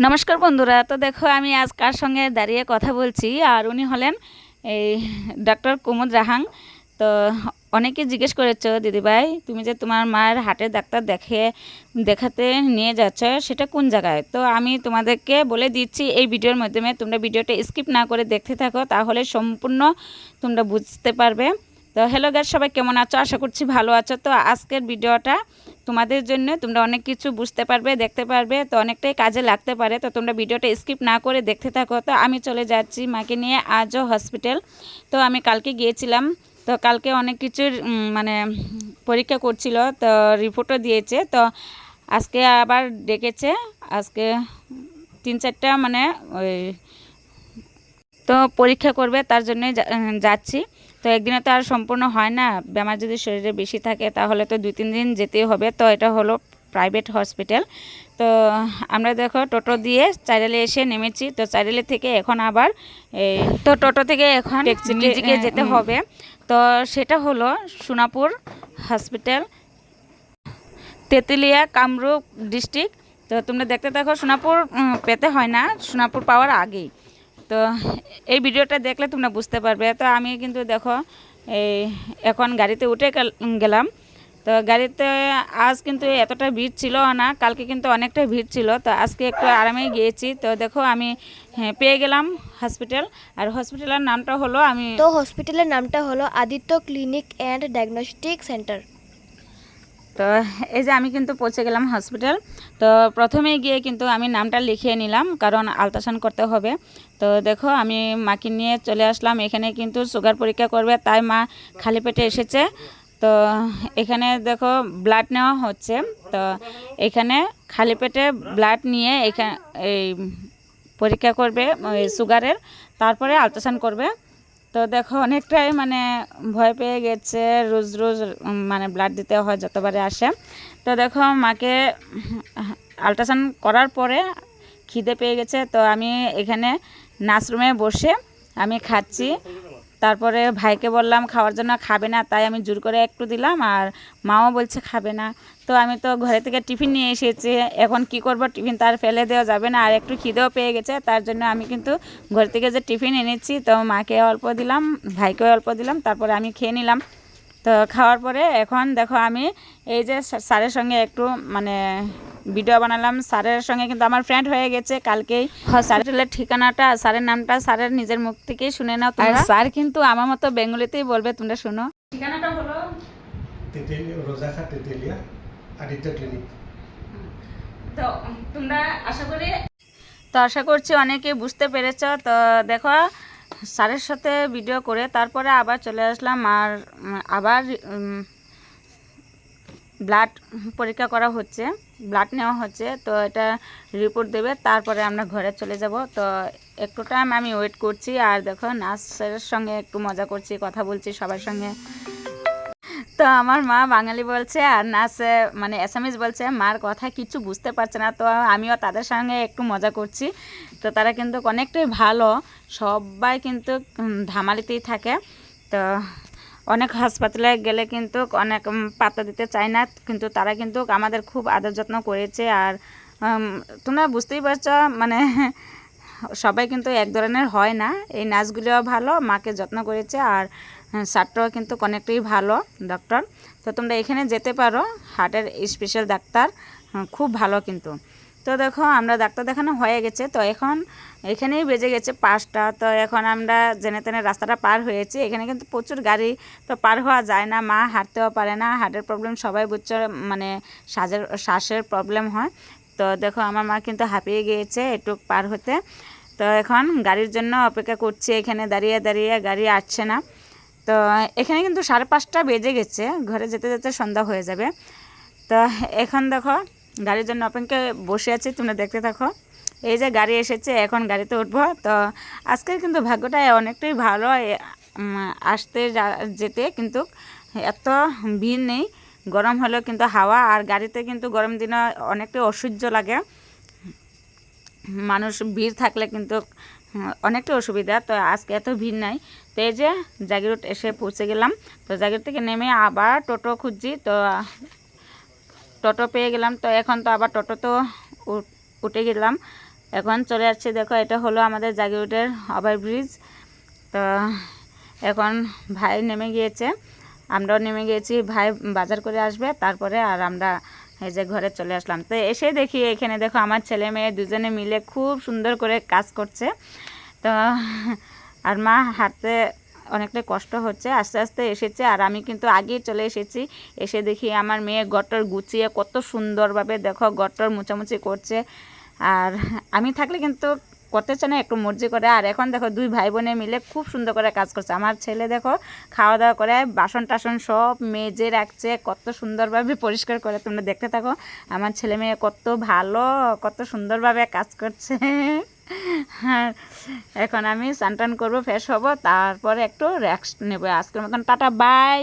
নমস্কার বন্ধুরা। তো দেখো আমি আজ কার সঙ্গে দাঁড়িয়ে কথা বলছি, আর উনি হলেন এই ডক্টর কুমুদ রাহাং। তো অনেকে জিজ্ঞেস করেছো, দিদিভাই তুমি যে তোমার মায়ের হার্টের ডাক্তার দেখাতে নিয়ে যাচ্ছ সেটা কোন জায়গায়। তো আমি তোমাদেরকে বলে দিচ্ছি এই ভিডিওর মাধ্যমে, তোমরা ভিডিওটা স্কিপ না করে দেখতে থাকো, তাহলে সম্পূর্ণ তোমরা বুঝতে পারবে। তো হ্যালো গাইস, সবাই কেমন আছো? আশা করছি ভালো আছো। তো আজকের ভিডিওটা তোমাদের জন্য, তোমরা অনেক কিছু বুঝতে পারবে, দেখতে পারবে, তো অনেকটাই কাজে লাগতে পারে। তো তোমরা ভিডিওটা স্কিপ না করে দেখতে থাকো। তো আমি চলে যাচ্ছি মাকে নিয়ে আজও হসপিটাল। তো আমি কালকে গিয়েছিলাম। তো কালকে অনেক কিছুর মানে পরীক্ষা করছিল, তো রিপোর্টও দিয়েছে। তো আজকে আবার ডেকেছে, আজকে 3-4টা মানে ওই তো পরীক্ষা করবে, তার জন্যই যাচ্ছি। তো একদিনে তো আর সম্পূর্ণ হয় না, বেমার যদি শরীরে বেশি থাকে তাহলে তো 2-3 দিন যেতেই হবে। তো এটা হলো প্রাইভেট হসপিটাল। তো আমরা দেখো টোটো দিয়ে চাইরালে এসে নেমেছি। তো চাইরালে থেকে এখন আবার এই তো টোটো থেকে এখন ম্যাজিকে যেতে হবে। তো সেটা হলো সোনাপুর হসপিটাল, তেঁতুলিয়া, কামরূপ ডিস্ট্রিক্ট। তো তোমরা দেখতে থাকো। সোনাপুর পেতে হয় না, সোনাপুর পাওয়ার আগেই। তো এই ভিডিওটা দেখলে তোমরা বুঝতে পারবে। তো আমি কিন্তু দেখো এই এখন গাড়িতে উঠে গেলাম। তো গাড়িতে আজ কিন্তু এতটা ভিড় ছিল না, কালকে কিন্তু অনেকটা ভিড় ছিল। তো আজকে একটু আরামে গিয়েছি। তো দেখো আমি পেয়ে গেলাম হসপিটাল। আর হসপিটালের নামটা হলো হসপিটালের নামটা হলো Aditya clinic and diagnostic centre. তো এই যে আমি কিন্তু পৌঁছে গেলাম হসপিটাল। তো প্রথমে গিয়ে কিন্তু আমি নামটা লিখিয়ে নিলাম, কারণ আলট্রাসাউন্ড করতে হবে। তো দেখো আমি মাকে নিয়ে চলে আসলাম। এখানে কিন্তু সুগার পরীক্ষা করবে, তাই মা খালি পেটে এসেছে। তো এখানে দেখো ব্লাড নেওয়া হচ্ছে। তো এখানে খালি পেটে ব্লাড নিয়ে এই পরীক্ষা করবে সুগারের, তারপরে আলট্রাসাউন্ড করবে। তো দেখো অনেকটাই মানে ভয় পেয়ে গেছে, রোজ রোজ মানে ব্লাড দিতে হয় যতবারে আসে। তো দেখো মাকে আলট্রাসাউন্ড করার পরে খিদে পেয়ে গেছে। তো আমি এখানে নার্সরুমে বসে আমি খাচ্ছি। তারপরে ভাইকে বললাম খাওয়ার জন্য, খাবে না, তাই আমি জোর করে একটু দিলাম। আর মাও বলছে খাবে না। তো আমি তো ঘরে থেকে টিফিন নিয়ে এসেছি, এখন কি করব, টিফিন তার ফেলে দেওয়া যাবে না। আর একটু খিদেও পেয়ে গেছে, তার জন্য আমি কিন্তু ঘর থেকে যে টিফিন এনেছি, তো মাকে অল্প দিলাম, ভাইকেও অল্প দিলাম, তারপরে আমি খেয়ে নিলাম। তো খাওয়ার পরে এখন দেখো আমি এই যে স্যারের সঙ্গে একটু মানে ভিডিও বানালাম। স্যারের সঙ্গে কিন্তু আমার ফ্রেন্ড হয়ে গেছে কালকেই। হসপিটালের ঠিকানাটা, স্যারের নামটা স্যারের নিজের মুখ থেকেই শুনে নাও তোমরা। স্যার কিন্তু আমার মতো বেঙ্গলিতেই বলবে, তোমরা শুনো। ঠিকানাটা হলো রোজাখা তেতেলিয়া, আদিত্য ক্লিনিক। তো তোমরা আশা করছি অনেকে বুঝতে পেরেছ। তো দেখো স্যারের সাথে ভিডিও করে তারপরে আবার চলে আসলাম। আর আবার ব্লাড পরীক্ষা করা হচ্ছে, ব্লাড নেওয়া হচ্ছে। তো এটা রিপোর্ট দেবে, তারপরে আমরা ঘরে চলে যাব। তো একটু টাইম আমি ওয়েট করছি। আর দেখো নার্সের সঙ্গে একটু মজা করছি, কথা বলছি সবার সঙ্গে। তো আমার মা বাঙালি বলছে আর নার্স মানে অ্যাসামিজ বলছে, মার কথা কিছু বুঝতে পারছে না। তো আমিও তাদের সঙ্গে একটু মজা করছি। তো তারা কিন্তু অনেকটাই ভালো, সবাই কিন্তু ধামালিতেই থাকে। তো অনেক হাসপাতালে গেলে কিন্তু অনেক পাত্তা দিতে চায় না, কিন্তু তারা কিন্তু আমাদের খুব আদর যত্ন করেছে। আর তোমরা বুঝতেই পারছো মানে সবাই কিন্তু এক ধরনের হয় না। এই নার্সগুলিও ভালো, মাকে যত্ন করেছে। আর স্যারটাও কিন্তু অনেকটাই ভালো ডক্টর। তো তোমরা এখানে যেতে পারো, হার্টের স্পেশাল ডাক্তার খুব ভালো কিন্তু। তো দেখো আমরা ডাক্তার দেখানো হয়ে গেছে। তো এখন এখানেই বেজে গেছে 5টা। তো এখন আমরা জেনে তেনে রাস্তাটা পার হয়েছি। এখানে কিন্তু প্রচুর গাড়ি, তো পার হওয়া যায় না। মা হাঁটতেও পারে না, হার্টের প্রবলেম সবাই বুঝছো, মানে শ্বাসের প্রবলেম হয়। তো দেখো আমার মা কিন্তু হাঁপিয়ে গিয়েছে একটু পার হতে। তো এখন গাড়ির জন্য অপেক্ষা করছি, এখানে দাঁড়িয়ে দাঁড়িয়ে, গাড়ি আসছে না। তো এখানে কিন্তু 5:30 বেজে গেছে, ঘরে যেতে যেতে সন্ধ্যা হয়ে যাবে। তো এখন দেখো গাড়ির জন্য অপেক্ষায় বসে আছি, তোমরা দেখতে থাকো। এই যে গাড়ি এসেছে, এখন গাড়িতে উঠবো। তো আজকের কিন্তু ভাগ্যটা অনেকটাই ভালো, আসতে যেতে কিন্তু এত ভিড় নেই। গরম হলেও কিন্তু হাওয়া, আর গাড়িতে কিন্তু গরম দিনে অনেকটাই অসহ্য লাগে, মানুষ ভিড় থাকলে কিন্তু অনেকটা অসুবিধা। তো আজকে এত ভিড় নাই। তো এই যে জাগিরোড এসে পৌঁছে গেলাম। তো জাগিরোড থেকে নেমে আবার টোটো খুঁজছি। তো টোটো পেয়ে গেলাম। তো এখন তো আবার টোটো তো উঠে গেলাম। এখন চলে আসছে, দেখো এটা হলো আমাদের জাগিরোডের ওভারব্রিজ। তো এখন ভাই নেমে গিয়েছে, আমরাও নেমে গিয়েছি, ভাই বাজার করে আসবে তারপরে আর আমরা এই যে ঘরে চলে আসলাম। তো এসে দেখি এখানে দেখো আমার ছেলে মেয়ে দুজনে মিলে খুব সুন্দর করে কাজ করছে। তো আর মা হাঁটতে অনেকটাই কষ্ট হচ্ছে, আস্তে আস্তে এসেছে আর আমি কিন্তু আগেই চলে এসেছি। এসে দেখি আমার মেয়ে গটর গুছিয়ে কত সুন্দরভাবে দেখো গটর মুছামুছি করছে। আর আমি থাকলে কিন্তু করতেছে না, একটু মর্জি করে। আর এখন দেখো দুই ভাই বোনে মিলে খুব সুন্দর করে কাজ করছে। আমার ছেলে দেখো খাওয়া দাওয়া করে বাসন টাসন সব মেজে রাখছে, কত সুন্দরভাবে পরিষ্কার করে। তোমরা দেখতে থাকো আমার ছেলে মেয়ে কত ভালো, কত সুন্দরভাবে কাজ করছে। হ্যাঁ, এখন আমি স্নান টান করবো, ফ্রেশ হবো, তারপরে একটু রেস্ট নেবো। আজকের মতন টাটা, বাই।